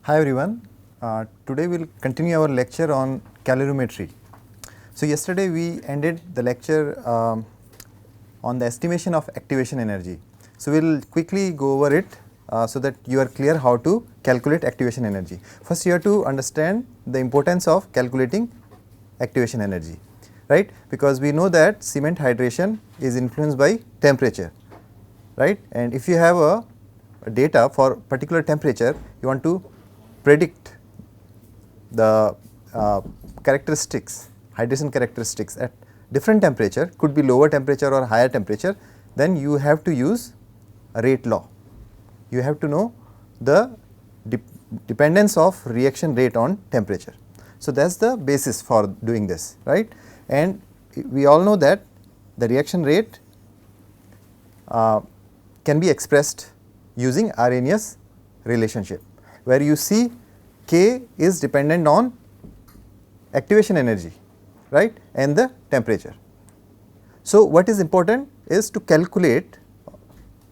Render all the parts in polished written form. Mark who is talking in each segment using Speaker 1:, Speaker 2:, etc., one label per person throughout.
Speaker 1: Hi everyone, today we will continue our lecture on calorimetry. So yesterday we ended the lecture on the estimation of activation energy. So we will quickly go over it so that you are clear how to calculate activation energy. First you have to understand the importance of calculating activation energy, right, because we know that cement hydration is influenced by temperature, right, and if you have a data for particular temperature, you want to predict the characteristics, hydration characteristics at different temperature, could be lower temperature or higher temperature, then you have to use a rate law. You have to know the dependence of reaction rate on temperature. So that is the basis for doing this, right, and we all know that the reaction rate can be expressed using Arrhenius relationship, where you see K is dependent on activation energy, right, and the temperature. So what is important is to calculate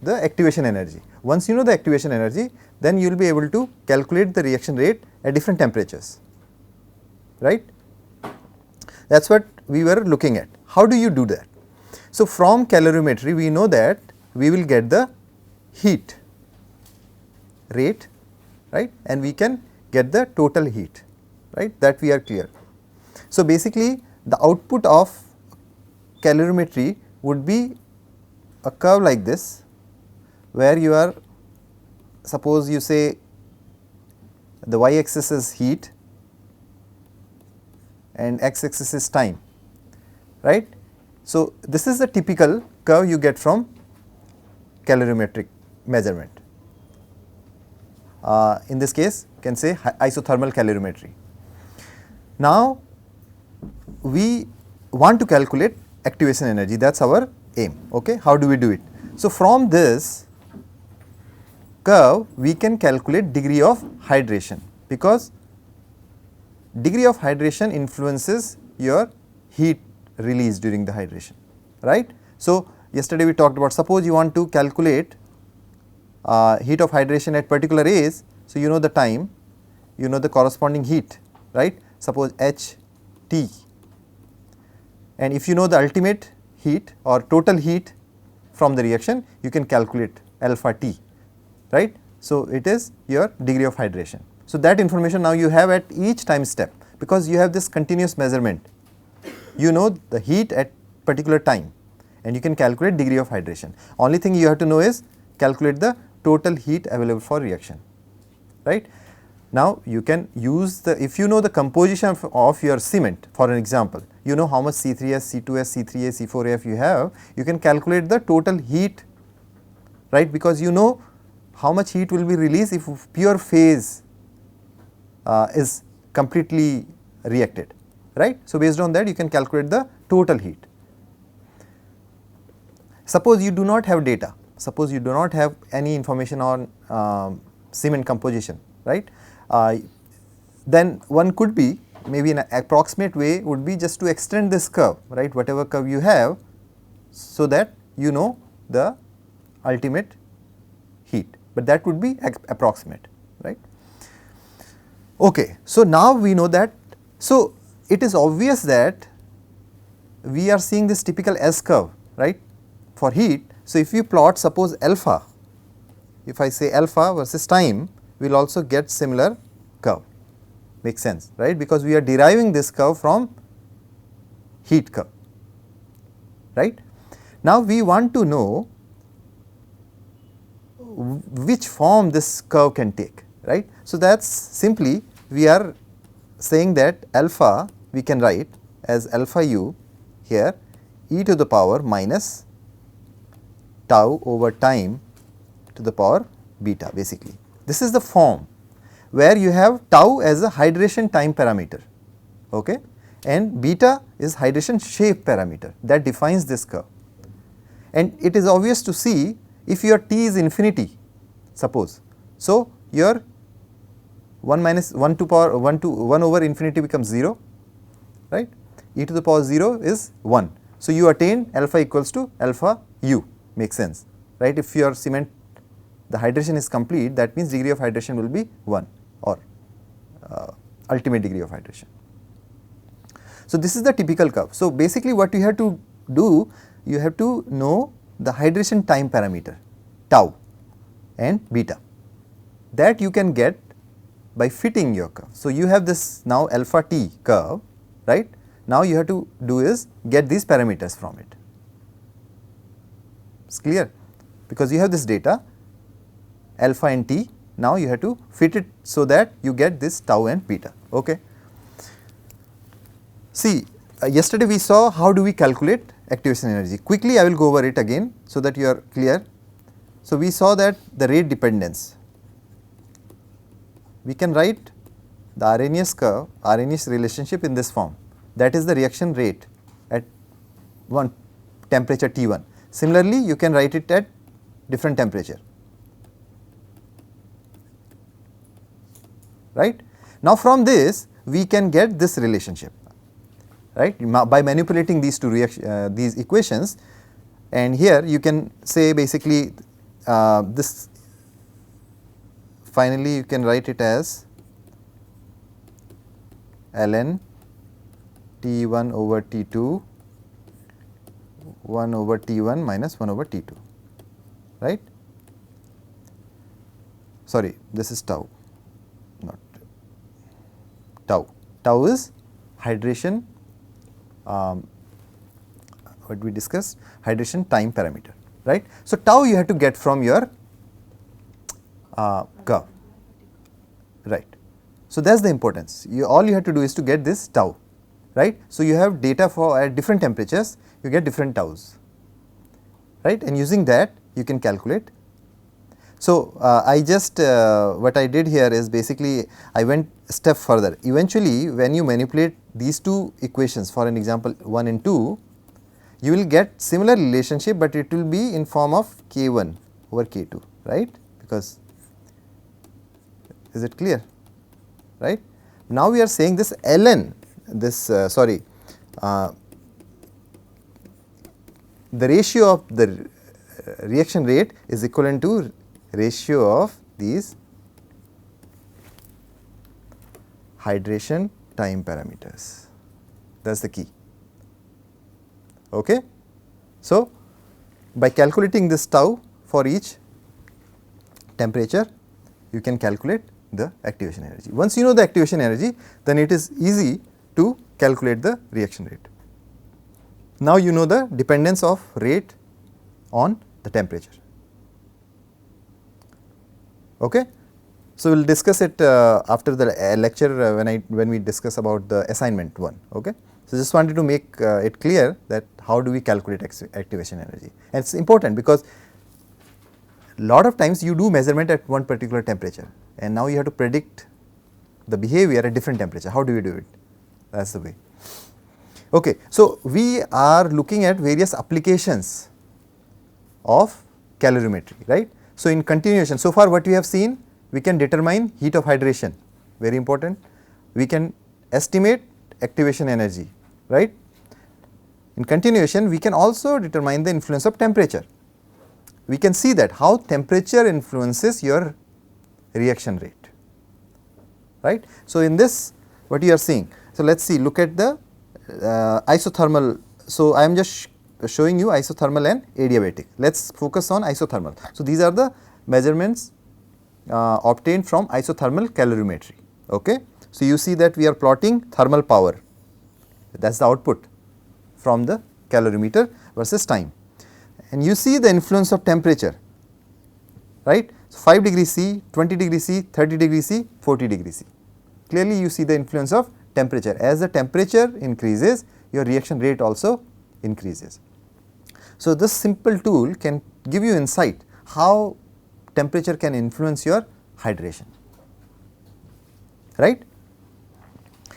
Speaker 1: the activation energy. Once you know the activation energy, then you will be able to calculate the reaction rate at different temperatures, right. That is what we were looking at. How do you do that? So from calorimetry we know that we will get the heat rate, right, and we can get the total heat, right, that we are clear. So basically the output of calorimetry would be a curve like this, where you are, suppose you say the y axis is heat and x axis is time, right. So this is the typical curve you get from calorimetric measurement. In this case you can say isothermal calorimetry. Now we want to calculate activation energy, that is our aim. Okay. How do we do it? So from this curve we can calculate degree of hydration, because degree of hydration influences your heat release during the hydration, right. So yesterday we talked about, suppose you want to calculate heat of hydration at particular age. So you know the time, you know the corresponding heat, right, suppose H T, and if you know the ultimate heat or total heat from the reaction, you can calculate alpha T, right. So it is your degree of hydration. So that information now you have at each time step, because you have this continuous measurement, you know the heat at particular time and you can calculate degree of hydration. Only thing you have to know is calculate the total heat available for reaction, right. Now you can use the, if you know the composition of your cement, for an example, you know how much C3S, C2S, C3A, C4F you have, you can calculate the total heat, right, because you know how much heat will be released if pure phase is completely reacted, right. So based on that you can calculate the total heat. Suppose you do not have data, suppose you do not have any information on cement composition, right, then one could be, maybe an approximate way would be just to extend this curve, right, whatever curve you have, so that you know the ultimate heat, but that would be approximate, right. Okay. So now we know that, so it is obvious that we are seeing this typical S curve, right, for heat. So if you plot, suppose alpha, if I say alpha versus time, we will also get similar curve, makes sense, right, because we are deriving this curve from heat curve, right. Now we want to know which form this curve can take, right. So that is simply, we are saying that alpha we can write as alpha u here, e to the power minus tau over time to the power beta, basically. This is the form where you have tau as a hydration time parameter, okay, and beta is hydration shape parameter that defines this curve. And it is obvious to see, if your T is infinity, suppose, so your 1 minus 1 to power 1 to 1 over infinity becomes 0, right, e to the power 0 is 1. So you attain alpha equals to alpha u, makes sense, right. If your cement, the hydration is complete, that means degree of hydration will be 1, or ultimate degree of hydration. So, this is the typical curve. So, basically what you have to do, you have to know the hydration time parameter tau and beta, that you can get by fitting your curve. So, you have this now alpha t curve, right. Now, you have to do is get these parameters from it. It is clear, because you have this data alpha and t, now you have to fit it so that you get this tau and beta. Okay. See, yesterday we saw how do we calculate activation energy. Quickly I will go over it again so that you are clear. So, we saw that the rate dependence, we can write the Arrhenius curve, Arrhenius relationship in this form, that is the reaction rate at one temperature T1. Similarly, you can write it at different temperature, right. Now, from this we can get this relationship, right, by manipulating these two these equations, and here you can say basically this, finally you can write it as ln T1 over T2 1 over T1 minus 1 over T2, right. Sorry, this is tau, not tau. Tau is hydration, what we discussed, hydration time parameter, right. So, tau you have to get from your curve, right. So, that is the importance, all you have to do is to get this tau, right. So, you have data for at different temperatures, you get different taus, right, and using that you can calculate. So, I just what I did here is basically I went a step further. Eventually, when you manipulate these two equations, for an example 1 and 2, you will get similar relationship, but it will be in form of K1 over K2, right, because, is it clear, right. Now, we are saying this ln, this the ratio of the reaction rate is equivalent to ratio of these hydration time parameters, that is the key. Okay. So, by calculating this tau for each temperature, you can calculate the activation energy. Once you know the activation energy, then it is easy to calculate the reaction rate. Now, you know the dependence of rate on the temperature. Okay. So, we will discuss it after the lecture when we discuss about the assignment 1. Okay. So, just wanted to make it clear that how do we calculate activation energy, and it is important because lot of times you do measurement at one particular temperature, and now you have to predict the behavior at different temperature. How do you do it? That is the way. Okay. So, we are looking at various applications of calorimetry, right. So, in continuation, so far what we have seen, we can determine heat of hydration, very important. We can estimate activation energy, right. In continuation, we can also determine the influence of temperature. We can see that how temperature influences your reaction rate, right. So, in this what you are seeing, so let us see, look at the isothermal. So, I am just showing you isothermal and adiabatic. Let us focus on isothermal. So, these are the measurements obtained from isothermal calorimetry. Okay. So, you see that we are plotting thermal power, that is the output from the calorimeter versus time, and you see the influence of temperature, right. So, 5 degree C, 20 degree C, 30 degree C, 40 degree C. Clearly, you see the influence of temperature. As the temperature increases, your reaction rate also increases. So, this simple tool can give you insight how temperature can influence your hydration, right,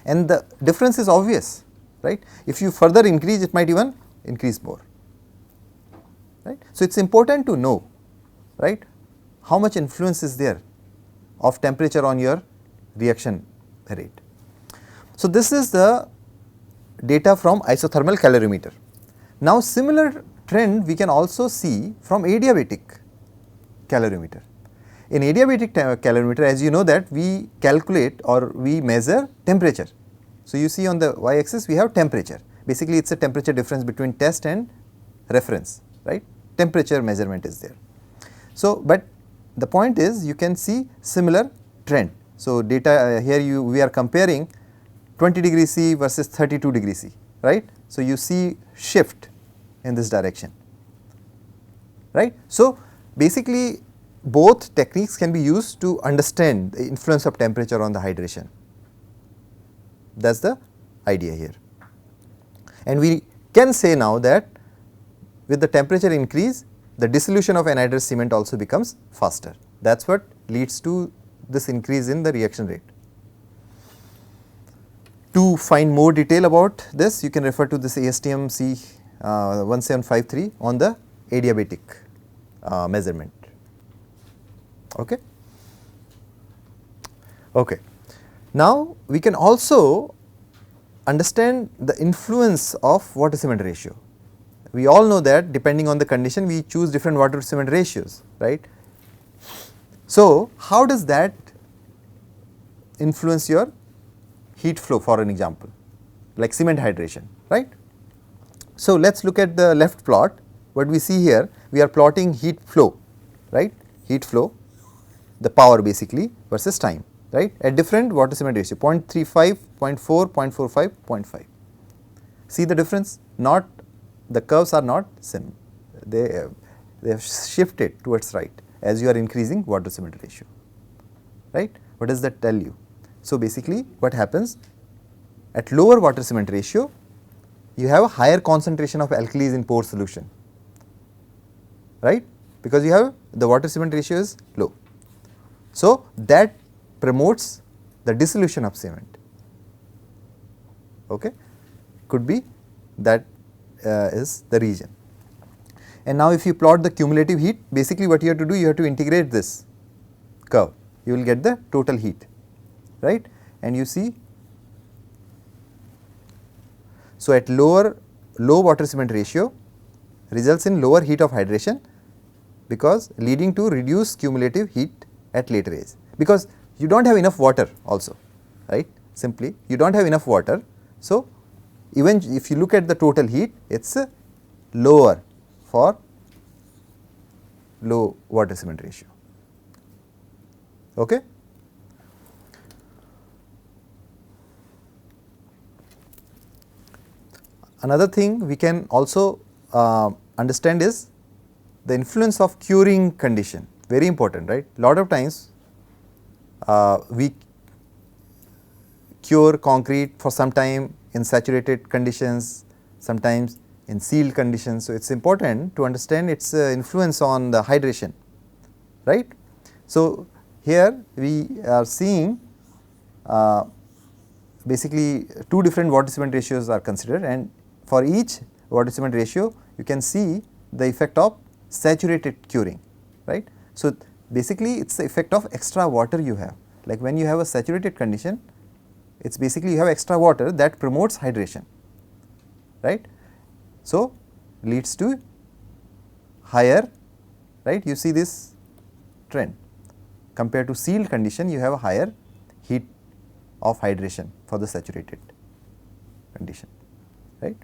Speaker 1: and the difference is obvious, right. If you further increase, it might even increase more, right. So, it is important to know, right, how much influence is there of temperature on your reaction rate. So, this is the data from isothermal calorimeter. Now, similar trend we can also see from adiabatic calorimeter. in adiabatic calorimeter, as you know that we calculate or we measure temperature. So, you see on the y axis we have temperature, basically it is a temperature difference between test and reference, right, temperature measurement is there. So, but the point is you can see similar trend. So, data here we are comparing 20 degree C versus 32 degree C, right. So, you see shift in this direction, right. So, basically both techniques can be used to understand the influence of temperature on the hydration, that is the idea here. And we can say now that with the temperature increase, the dissolution of anhydrous cement also becomes faster, that is what leads to this increase in the reaction rate. To find more detail about this, you can refer to this ASTM C1753 on the adiabatic measurement. Okay. Okay. Now, we can also understand the influence of water cement ratio. We all know that depending on the condition we choose different water cement ratios, right. So, how does that influence your heat flow, for an example like cement hydration, right. So, let us look at the left plot. What we see here, we are plotting heat flow, right, heat flow, the power basically versus time, right, at different water cement ratio 0.35, 0.4, 0.45, 0.5. See the difference, not the curves are not same, they have shifted towards right as you are increasing water cement ratio, right. What does that tell you? So, basically what happens at lower water cement ratio, you have a higher concentration of alkalis in pore solution, right, because you have the water cement ratio is low. So, that promotes the dissolution of cement, okay, could be that is the region. And now, if you plot the cumulative heat, basically what you have to do, you have to integrate this curve, you will get the total heat, right, and you see. So, at low water cement ratio results in lower heat of hydration, because leading to reduced cumulative heat at later age, because you do not have enough water also, right, simply you do not have enough water. So, even if you look at the total heat, it is lower for low water cement ratio. Okay. Another thing we can also understand is the influence of curing condition, very important, right. Lot of times we cure concrete for some time in saturated conditions, sometimes in sealed conditions. So, it is important to understand its influence on the hydration, right. So, here we are seeing basically two different water cement ratios are considered, and for each water cement ratio you can see the effect of saturated curing, right. So, basically it is the effect of extra water you have, like when you have a saturated condition, it is basically you have extra water that promotes hydration, right. So, leads to higher, right, you see this trend, compared to sealed condition you have a higher heat of hydration for the saturated condition, right.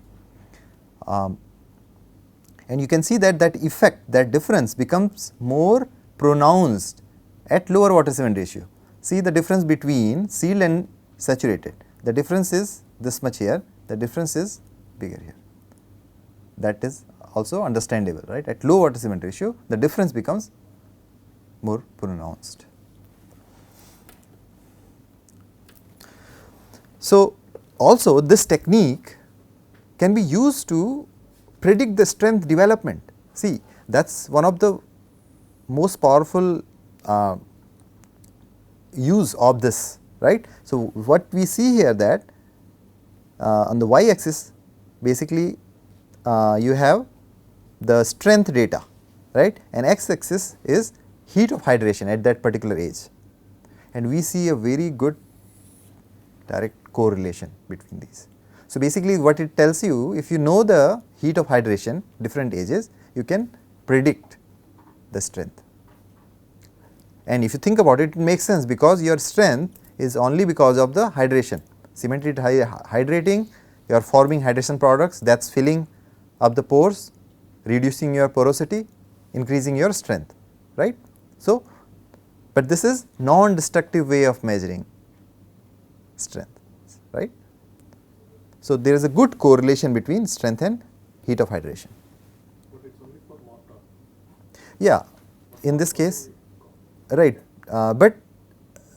Speaker 1: And you can see that effect, that difference becomes more pronounced at lower water cement ratio. See the difference between sealed and saturated, the difference is this much here, the difference is bigger here, that is also understandable, right. At low water cement ratio the difference becomes more pronounced. So, also this technique can be used to predict the strength development. See, that is one of the most powerful use of this, right. So, what we see here that on the y axis basically you have the strength data, right, and x axis is heat of hydration at that particular age, and we see a very good direct correlation between these. So, basically what it tells you, if you know the heat of hydration different ages, you can predict the strength. And if you think about it, it makes sense because your strength is only because of the hydration. Cement is hydrating, you are forming hydration products, that is filling up the pores, reducing your porosity, increasing your strength, right. So, but this is non-destructive way of measuring strength, right. So, there is a good correlation between strength and heat of hydration.
Speaker 2: But it is only for mortar.
Speaker 1: Yeah, in this case, right, but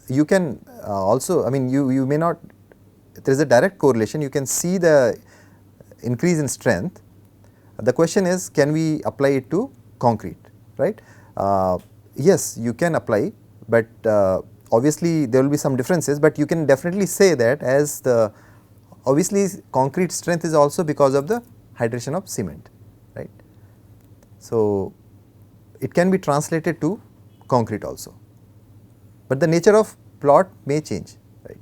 Speaker 1: you can also, I mean you may not, there is a direct correlation, you can see the increase in strength. The question is, can we apply it to concrete, right. Yes, you can apply, but obviously there will be some differences, but you can definitely say that as the, obviously concrete strength is also because of the hydration of cement, right. So, it can be translated to concrete also, but the nature of plot may change, right,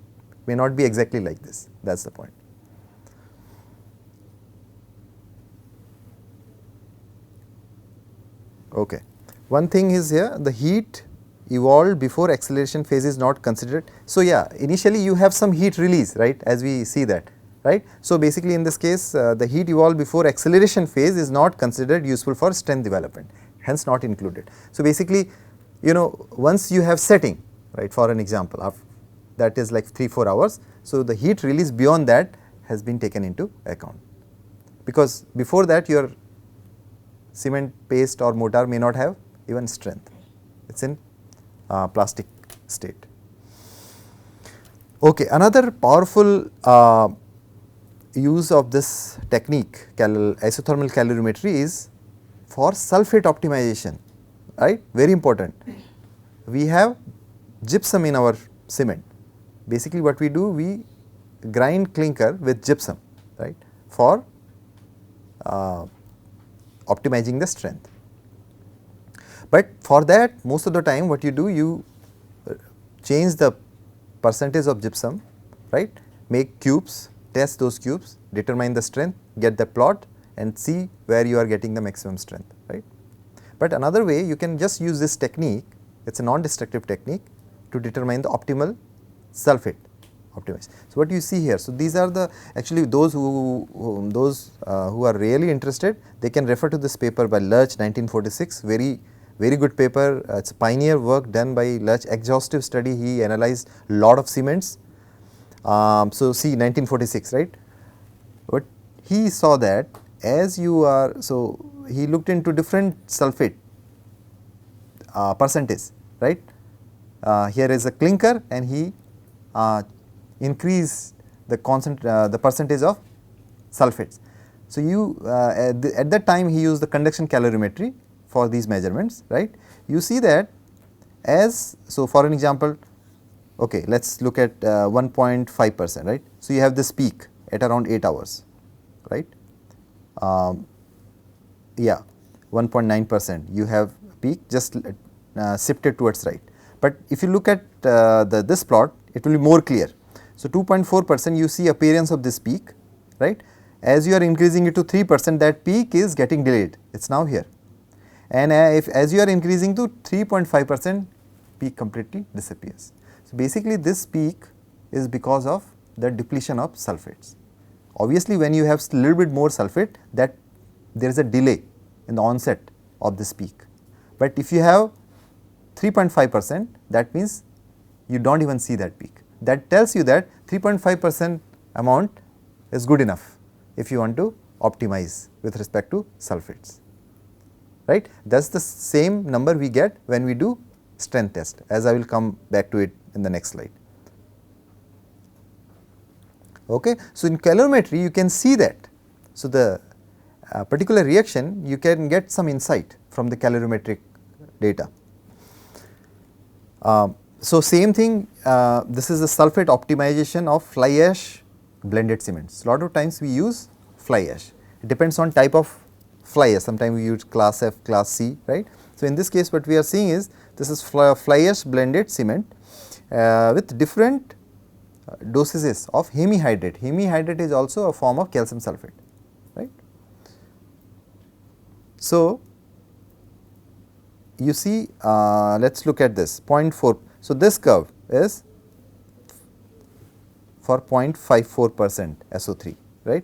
Speaker 1: may not be exactly like this, that is the point. Okay. One thing is here, the heat evolved before acceleration phase is not considered. So, yeah, initially you have some heat release, right, as we see that, right. So, basically in this case the heat evolved before acceleration phase is not considered useful for strength development, hence not included. So, basically you know, once you have setting, right, for an example of that is like 3-4 hours. So, the heat release beyond that has been taken into account, because before that your cement paste or mortar may not have even strength, it is in plastic state. Okay, another powerful use of this technique isothermal calorimetry is for sulphate optimization, right, very important. We have gypsum in our cement, basically what we do, we grind clinker with gypsum, right, for optimizing the strength. But for that most of the time what you do, you change the percentage of gypsum, right, make cubes, test those cubes, determine the strength, get the plot and see where you are getting the maximum strength, right. But another way you can just use this technique, it is a non-destructive technique to determine the optimal sulphate optimize. So, what you see here, so these are the actually those who are really interested, they can refer to this paper by Lurch 1946, very good paper, it is a pioneer work done by Lurch, exhaustive study, he analyzed lot of cements. So, see 1946, right, but he saw that as you are, so he looked into different sulphate percentage, right. Here is a clinker and he increase the percentage of sulphates. So, you at that time he used the conduction calorimetry for these measurements, right. You see that as, so for an example, okay, let us look at 1.5%, right. So, you have this peak at around 8 hours, right, yeah 1.9% you have peak just shifted towards right. But if you look at this plot, it will be more clear. So, 2.4% you see appearance of this peak, right. As you are increasing it to 3%, that peak is getting delayed, it is now here, and if as you are increasing to 3.5%, peak completely disappears. So, basically this peak is because of the depletion of sulphates. Obviously, when you have little bit more sulphate, that there is a delay in the onset of this peak, but if you have 3.5%, that means you do not even see that peak. That tells you that 3.5% amount is good enough if you want to optimize with respect to sulphates, right. That is the same number we get when we do strength test, as I will come back to it in the next slide. Okay. So, in calorimetry you can see that. So, the particular reaction you can get some insight from the calorimetric data. So, same thing, this is the sulphate optimization of fly ash blended cements. Lot of times we use fly ash, it depends on type of fly ash, sometimes we use class F, class C, right. So, in this case what we are seeing is this is fly ash blended cement with different dosages of hemihydrate. Hemihydrate is also a form of calcium sulphate, right. So, you see, let us look at this 0.4. So, this curve is for 0.54% SO3, right,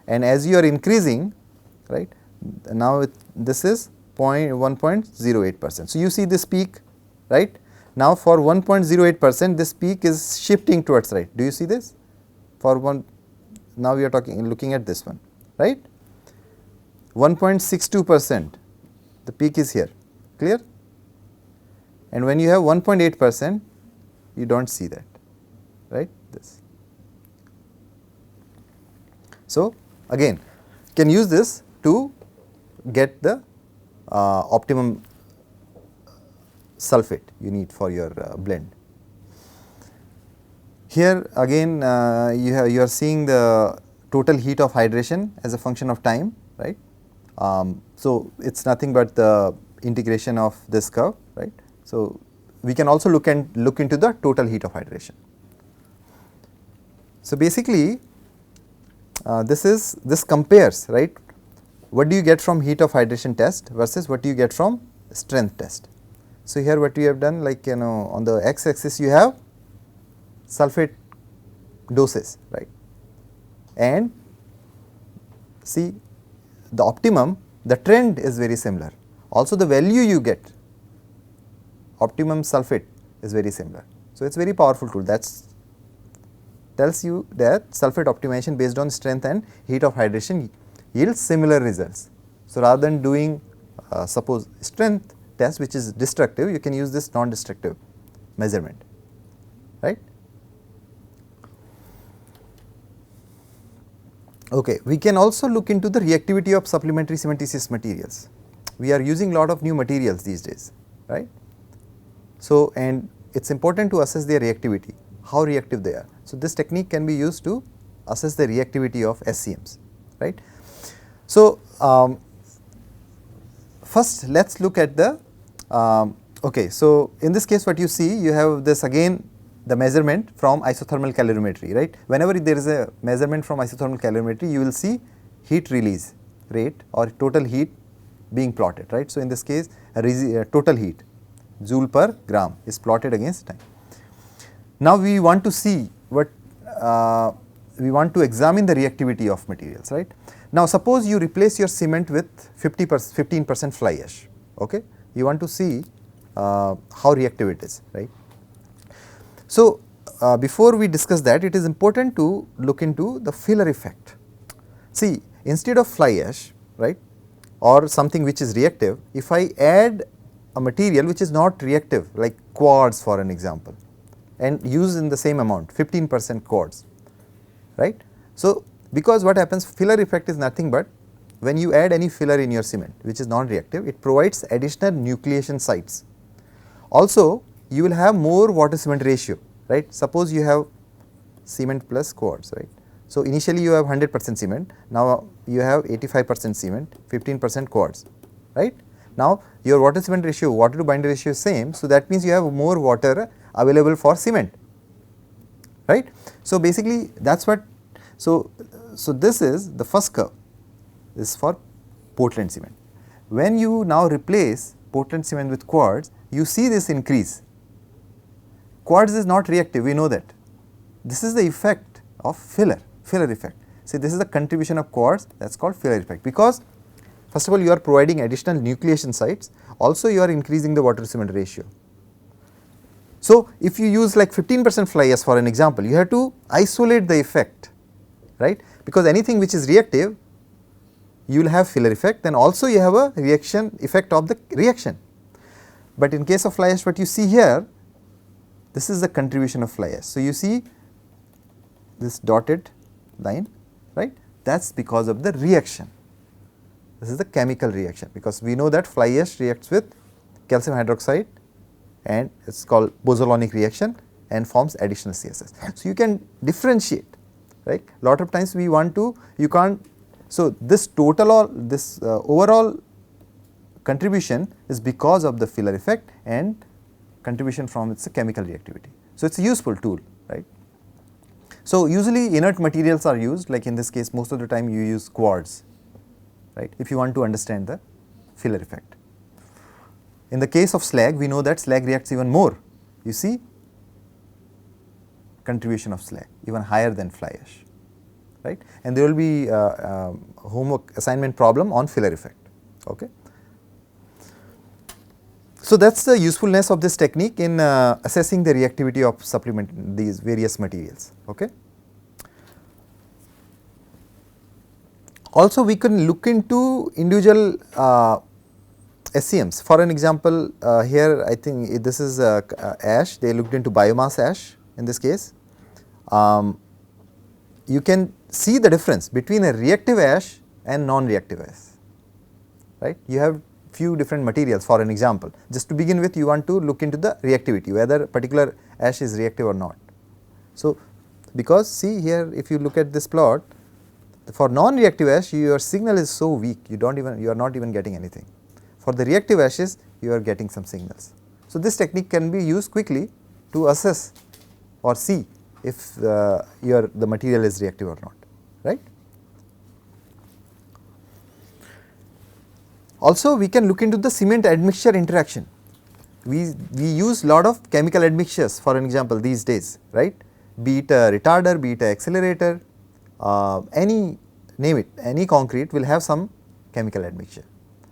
Speaker 1: and as you are increasing, right, now this is 1.08%. So, you see this peak, right. Now, for 1.08% this peak is shifting towards right. Do you see this? For one, now we are looking at this one, right. 1.62%, the peak is here, clear, and when you have 1.8%, you do not see that, right, this. So, again can use this to get the optimum sulphate you need for your blend. Here again you are seeing the total heat of hydration as a function of time, right. So, it is nothing but the integration of this curve, right. So, we can also look into the total heat of hydration. So, basically this compares, right, what do you get from heat of hydration test versus what do you get from strength test. So, here what we have done, like on the x axis you have sulphate doses, right, and see the optimum, the trend is very similar, also the value you get optimum sulphate is very similar. So, it is very powerful tool that tells you that sulphate optimization based on strength and heat of hydration yields similar results. So, rather than doing suppose strength test which is destructive, you can use this non-destructive measurement, right. Okay. We can also look into the reactivity of supplementary cementitious materials. We are using lot of new materials these days, right. So, and it is important to assess their reactivity, how reactive they are. So, this technique can be used to assess the reactivity of SCMs, right. So, first let us look at the okay. So, in this case what you see, you have this again the measurement from isothermal calorimetry, right. Whenever there is a measurement from isothermal calorimetry, you will see heat release rate or total heat being plotted, right. So, in this case total heat joule per gram is plotted against time. Now, we want to see what we want to examine the reactivity of materials, right. Now, suppose you replace your cement with 15% fly ash, okay. You want to see how reactive it is, right. So, before we discuss that, it is important to look into the filler effect. See, instead of fly ash, right, or something which is reactive, if I add a material which is not reactive like quartz for an example and use in the same amount 15% quartz, right. So, because what happens, filler effect is nothing but when you add any filler in your cement which is non-reactive, it provides additional nucleation sites. Also, you will have more water cement ratio, right. Suppose you have cement plus quartz, right. So, initially you have 100% cement, now you have 85% cement, 15% quartz, right. Now, your water cement ratio, water to binder ratio is same. So, that means you have more water available for cement, right. So, basically that is what, so this is the first curve, this is for Portland cement. When you now replace Portland cement with quartz, you see this increase. Quartz is not reactive, we know that. This is the effect of filler effect. See, this is the contribution of quartz, that is called filler effect, because first of all you are providing additional nucleation sites, also you are increasing the water cement ratio. So, if you use like 15% fly ash for an example, you have to isolate the effect, right, because anything which is reactive you will have filler effect, and also you have a reaction effect of the reaction. But in case of fly ash, what you see here, this is the contribution of fly ash. So, you see this dotted line, right, that is because of the reaction. This is the chemical reaction, because we know that fly ash reacts with calcium hydroxide and it is called Bozolonic reaction and forms additional CSS. So, you can differentiate, right. Lot of times we want to, you can't. So, this total or this overall contribution is because of the filler effect and contribution from its chemical reactivity. So, it is a useful tool, right. So, usually inert materials are used, like in this case most of the time you use quartz, right, if you want to understand the filler effect. In the case of slag, we know that slag reacts even more. You see contribution of slag even higher than fly ash, right? And there will be homework assignment problem on filler effect. Okay. So that's the usefulness of this technique in assessing the reactivity of supplement these various materials. Okay. Also, we can look into individual SCMs. For an example, here I think this is ash. They looked into biomass ash in this case. You can see the difference between a reactive ash and non-reactive ash, right? You have few different materials. For an example, just to begin with, you want to look into the reactivity, whether particular ash is reactive or not. So, because see here, if you look at this plot, for non-reactive ash, your signal is so weak, you are not even getting anything. For the reactive ashes, you are getting some signals. So, this technique can be used quickly to assess or see if the material is reactive or not, right. Also, we can look into the cement admixture interaction. We use lot of chemical admixtures, for an example, these days, right, be it a retarder, be it an accelerator, any name it, any concrete will have some chemical admixture.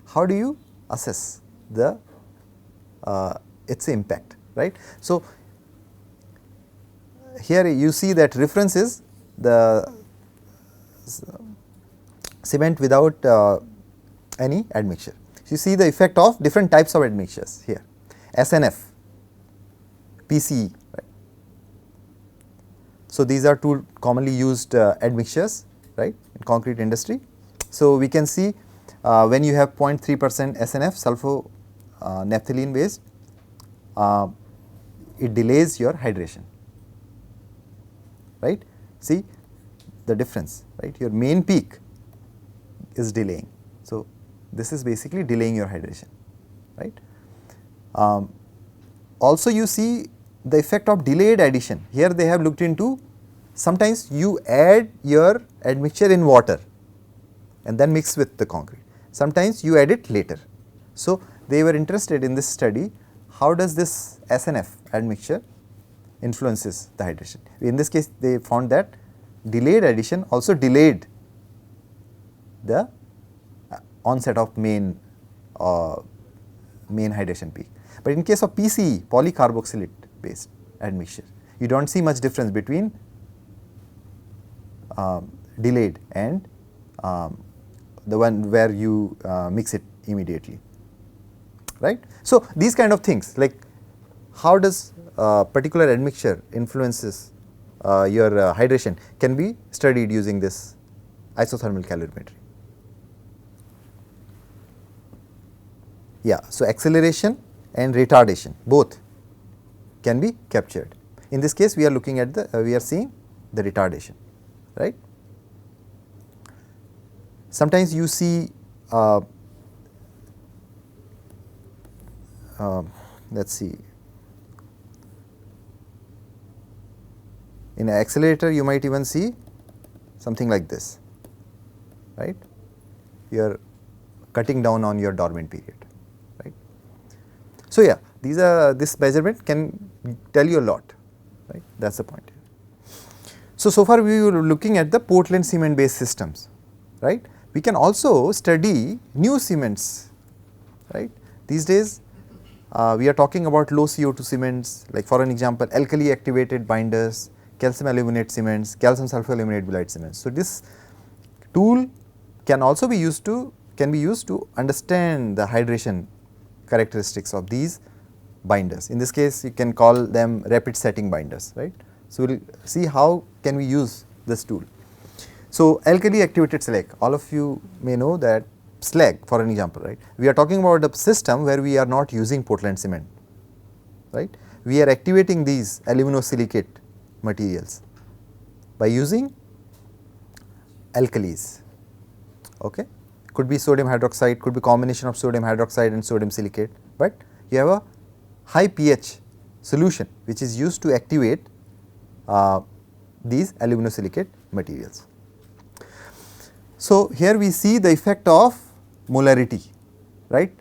Speaker 1: How do you assess the its impact, right. So, here you see that reference is the cement without any admixture. So, you see the effect of different types of admixtures here, SNF, PCE, right. So, these are two commonly used admixtures, right, in concrete industry. So, we can see when you have 0.3% SNF, sulfo naphthalene based, it delays your hydration, right. See the difference, right, your main peak is delaying. So, this is basically delaying your hydration, right. Also, you see the effect of delayed addition. Here they have looked into, sometimes you add your admixture in water and then mix with the concrete, sometimes you add it later. So, they were interested in this study, how does this SNF admixture influences the hydration. In this case, they found that delayed addition also delayed the onset of main hydration peak. But in case of PCE, polycarboxylate based admixture, you do not see much difference between delayed and the one where you mix it immediately, right. So, these kind of things, like how does particular admixture influences your hydration, can be studied using this isothermal calorimetry. Yeah, so acceleration and retardation both can be captured. In this case, we are looking at the we are seeing the retardation, right. Sometimes you see let us see, in an accelerator you might even see something like this, right. You are cutting down on your dormant period, right. So, yeah, these are, this measurement can tell you a lot, right, that is the point. So far we were looking at the Portland cement based systems, right. We can also study new cements, right. These days we are talking about low CO2 cements, like for an example, alkali activated binders, calcium aluminate cements, calcium sulfur aluminate belite cements. So, this tool can also be used to understand the hydration characteristics of these binders. In this case, you can call them rapid setting binders, right. So, we will see how can we use this tool. So, alkali activated slag, all of you may know that slag, for an example, right. We are talking about a system where we are not using Portland cement, right. We are activating these aluminosilicate materials by using alkalis, okay. Could be sodium hydroxide, could be combination of sodium hydroxide and sodium silicate, but you have a high pH solution which is used to activate these aluminosilicate materials. So, here we see the effect of molarity, right.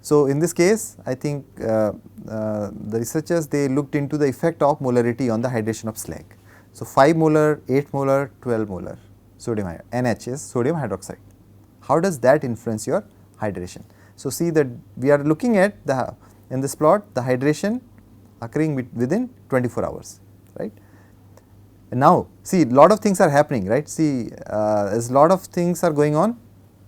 Speaker 1: So, in this case I think the researchers, they looked into the effect of molarity on the hydration of slag. So, 5 molar, 8 molar, 12 molar sodium NH is sodium hydroxide. How does that influence your hydration? So, see that we are looking at the in this plot the hydration occurring within 24 hours, right. And now see lot of things are happening, right. See as lot of things are going on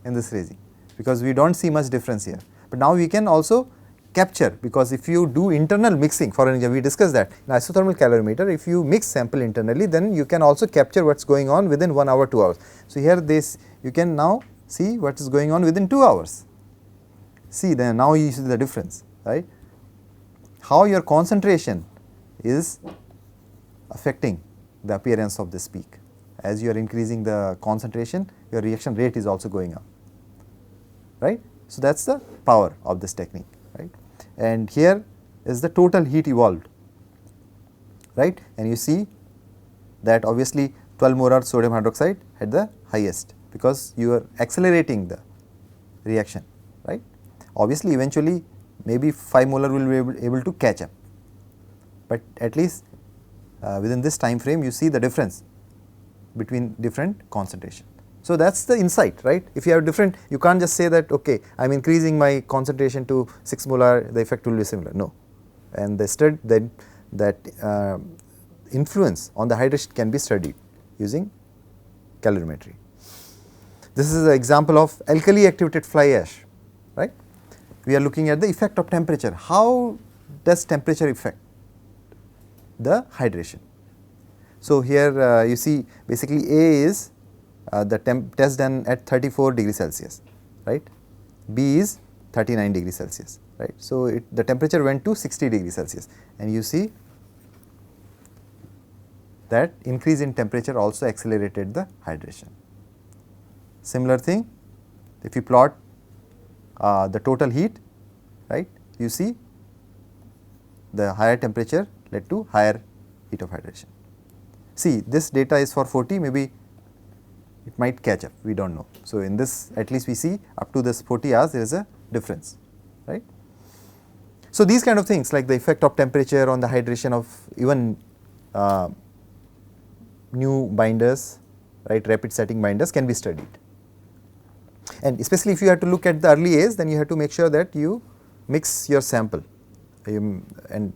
Speaker 1: in this regime, because we do not see much difference here. But now we can also capture, because if you do internal mixing, for example we discussed that in isothermal calorimeter, if you mix sample internally, then you can also capture what is going on within 1 hour, 2 hours. So, here this you can now see what is going on within 2 hours. See, then now you see the difference, right. How your concentration is affecting the appearance of this peak. As you are increasing the concentration, your reaction rate is also going up, right. So, that is the power of this technique, right. And here is the total heat evolved, right, and you see that obviously 12 molar sodium hydroxide had the highest, because you are accelerating the reaction, right. Obviously, eventually maybe 5 molar will be able to catch up, but at least within this time frame you see the difference between different concentration. So, that is the insight, right. If you have different, you can't just say that okay, I am increasing my concentration to 6 molar, the effect will be similar, no. And the study that influence on the hydration can be studied using calorimetry. This is an example of alkali activated fly ash, right. We are looking at the effect of temperature. How does temperature affect the hydration? So, here you see basically A is the test done at 34 degrees Celsius, right. B is 39 degrees Celsius, right. So, the temperature went to 60 degrees Celsius, and you see that increase in temperature also accelerated the hydration. Similar thing, if you plot the total heat, right, you see the higher temperature led to higher heat of hydration. See, this data is for 40, maybe it might catch up, we do not know. So, in this at least we see up to this 40 hours there is a difference, right. So, these kind of things like the effect of temperature on the hydration of even new binders, right, rapid setting binders can be studied. And especially if you have to look at the early age, then you have to make sure that you mix your sample and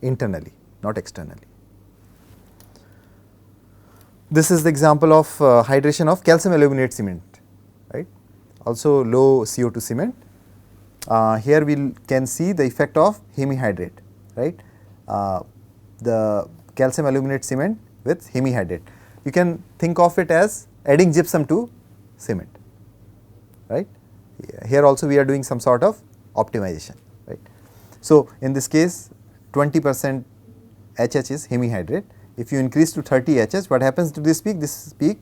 Speaker 1: internally, not externally. This is the example of hydration of calcium aluminate cement, right, also low CO2 cement. Here we can see the effect of hemihydrate, right, the calcium aluminate cement with hemihydrate. You can think of it as adding gypsum to cement, right. Here also we are doing some sort of optimization, right. So, in this case 20% HH is hemihydrate. If you increase to 30 HH, what happens to this peak? This peak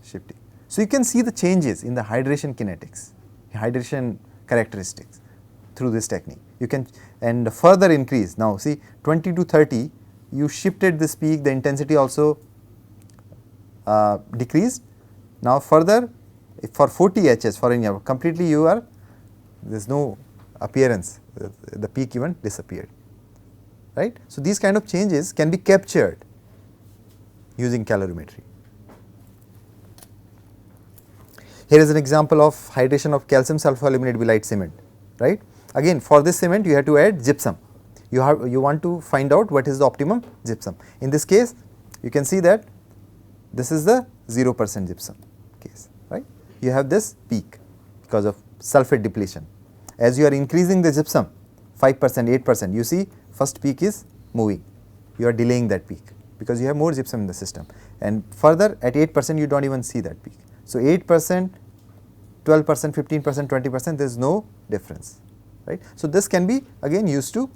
Speaker 1: shifting. So, you can see the changes in the hydration kinetics, hydration characteristics through this technique. You can and further increase. Now, see 20 to 30, you shifted this peak, the intensity also decreased. Now, further for 40 HS, for any completely you are, there is no appearance, the peak even disappeared, right. So, these kind of changes can be captured using calorimetry. Here is an example of hydration of calcium sulfoaluminate belite cement, right. Again for this cement you have to add gypsum, you want to find out what is the optimum gypsum. In this case you can see that this is the 0% gypsum case, right. You have this peak because of sulfate depletion. As you are increasing the gypsum 5%, 8%, you see first peak is moving, you are delaying that peak because you have more gypsum in the system, and further at 8% you do not even see that peak. So, 8%, 12%, 15%, 20%, there is no difference, right. So, this can be again used to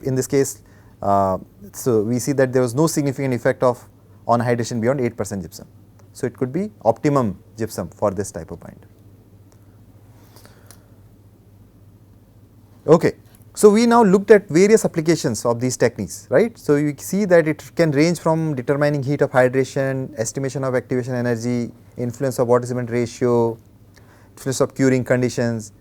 Speaker 1: in this case, so we see that there was no significant effect of on hydration beyond 8% gypsum. So, it could be optimum gypsum for this type of binder. Okay. So, we now looked at various applications of these techniques, right. So, you see that it can range from determining heat of hydration, estimation of activation energy, influence of water cement ratio, influence of curing conditions,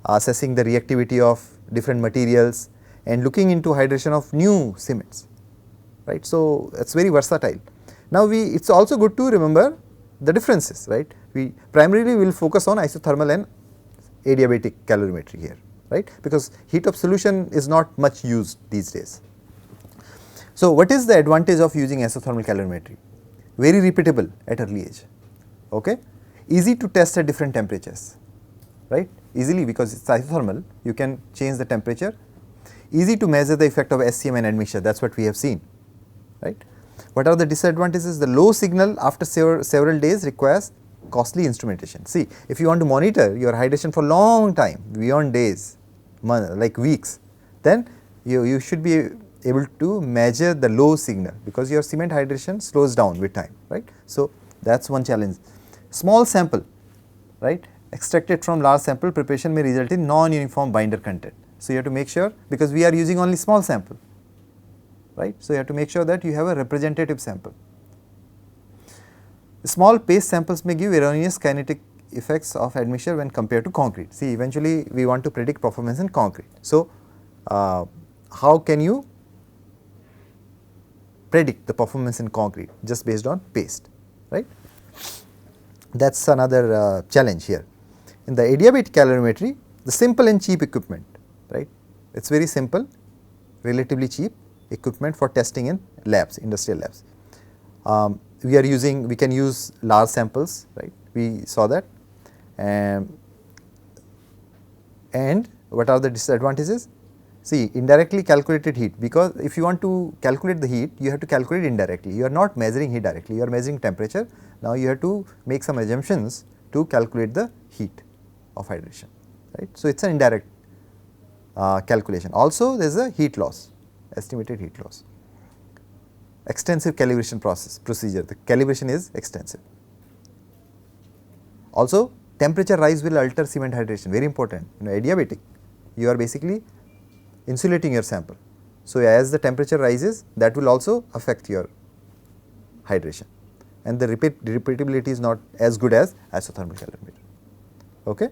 Speaker 1: assessing the reactivity of different materials, and looking into hydration of new cements, right. So, it is very versatile. Now, it is also good to remember the differences, right. We primarily will focus on isothermal and adiabatic calorimetry here, right, because heat of solution is not much used these days. So, what is the advantage of using isothermal calorimetry? Very repeatable at early age, okay. Easy to test at different temperatures, right, easily because it is isothermal, you can change the temperature, easy to measure the effect of SCM and admixture, that is what we have seen, right. What are the disadvantages? The low signal after several days requires costly instrumentation. See, if you want to monitor your hydration for long time beyond days, like weeks, then you should be able to measure the low signal because your cement hydration slows down with time, right. So, that is one challenge. Small sample, right, extracted from large sample preparation may result in non-uniform binder content. So, you have to make sure, because we are using only small sample, right. So, you have to make sure that you have a representative sample. Small paste samples may give erroneous kinetic effects of admixture when compared to concrete. See, eventually we want to predict performance in concrete. So, how can you predict the performance in concrete just based on paste, right? That is another challenge here. In the adiabatic calorimetry, the simple and cheap equipment, right, it is very simple, relatively cheap equipment for testing in labs, industrial labs. We can use large samples, right, we saw that. And what are the disadvantages? See, indirectly calculated heat, because if you want to calculate the heat, you have to calculate indirectly. You are not measuring heat directly, you are measuring temperature. Now, you have to make some assumptions to calculate the heat of hydration, right. So, it is an indirect calculation. Also, there is a heat loss, estimated heat loss. Extensive calibration procedure, the calibration is extensive. Also, temperature rise will alter cement hydration, very important. Adiabatic, you are basically insulating your sample. So, as the temperature rises, that will also affect your hydration, and the repeatability is not as good as isothermal calorimetry, okay.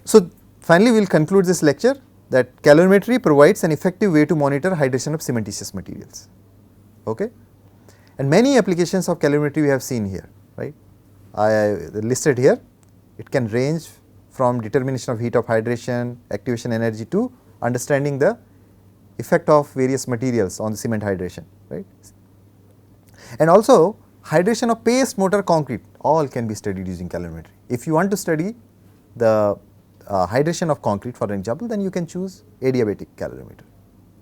Speaker 1: So, finally, we will conclude this lecture that calorimetry provides an effective way to monitor hydration of cementitious materials, okay. And many applications of calorimetry we have seen here, right. I listed here. It can range from determination of heat of hydration, activation energy, to understanding the effect of various materials on the cement hydration, right. And also hydration of paste, mortar, concrete, all can be studied using calorimetry. If you want to study the hydration of concrete, for example, then you can choose adiabatic calorimeter,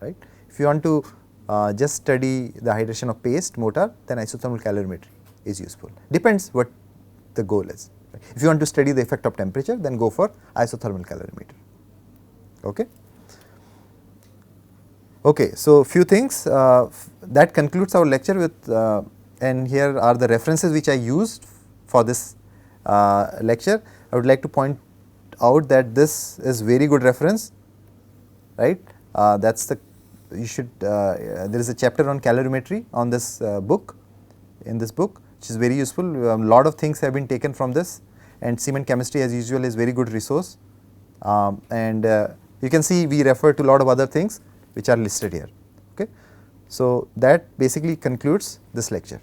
Speaker 1: right. If you want to just study the hydration of paste, mortar, then isothermal calorimetry is useful, depends what the goal is. Right. If you want to study the effect of temperature, then go for isothermal calorimeter, okay. Okay, so few things that concludes our lecture with, and here are the references which I used for this lecture. I would like to point out that this is very good reference, right. That is the, you should, there is a chapter on calorimetry on this book, in this book, which is very useful. Lot of things have been taken from this, and cement chemistry as usual is very good resource, and you can see we refer to lot of other things which are listed here, okay. So, that basically concludes this lecture.